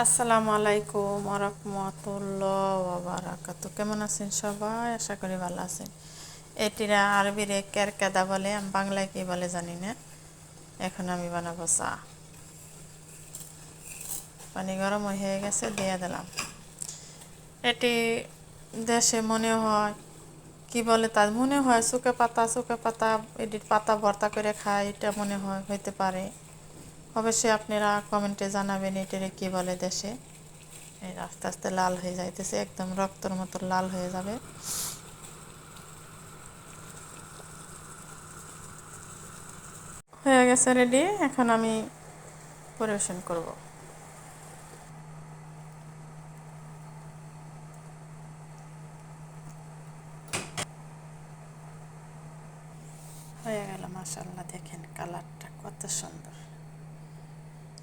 আসসালামু আলাইকুম ওয়া রাহমাতুল্লাহি ওয়া বারাকাতুহু। কেমন আছেন সবাই? আশা করি ভালো আছেন। এটিরা আরবিরে কেরকেদা বলে, আমি বাংলায় কি বলে জানি না। এখন আমি বানাবো চা। পানি গরম হয়ে গেছে, দিয়ে দিলাম। এটি দেশে মনে হয় কি বলে, তার মনে হয় চুকে পাতা এটির পাতা ভর্তা করে খায়, এটা মনে হয় হইতে পারে। অবশ্যই আপনারা কমেন্টে জানাবেন এটারে কি বলে দেশে। এই আস্তে আস্তে লাল হয়ে যাইতেছে, একদম রক্তর মতো লাল হয়ে যাবে। হয়ে গেছে রেডি, এখন আমি পরিবেশন করব। হয়ে গেল, মাশাআল্লাহ, দেখেন কালারটা কত সুন্দর।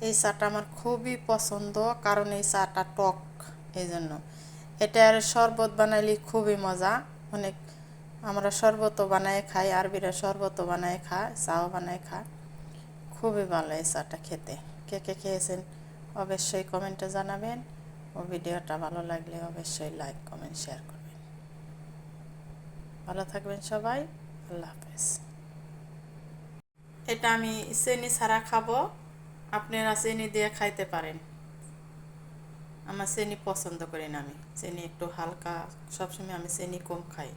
এই চাটা আমার খুবই পছন্দ, কারণ এই চাটা টক, এই জন্য। এটার শরবত বানাইলে খুবই মজা। অনেক আমরা শরবতও বানায় খাই, আরবিরা শরবতও বানায় খায়, চাও বানায় খায়। খুবই ভালো এই চাটা খেতে। কে কে খেয়েছেন অবশ্যই কমেন্টে জানাবেন। ও ভিডিওটা ভালো লাগলে অবশ্যই লাইক কমেন্ট শেয়ার করবেন। ভালো থাকবেন সবাই। আল্লাহ হাফেজ। এটা আমি চিনি ছাড়া খাবো, আপনারা চিনি দিয়ে খাইতে পারেন। আমার চিনি পছন্দ করি না, আমি চিনি একটু হালকা, সবসময় আমি চিনি কম খাই।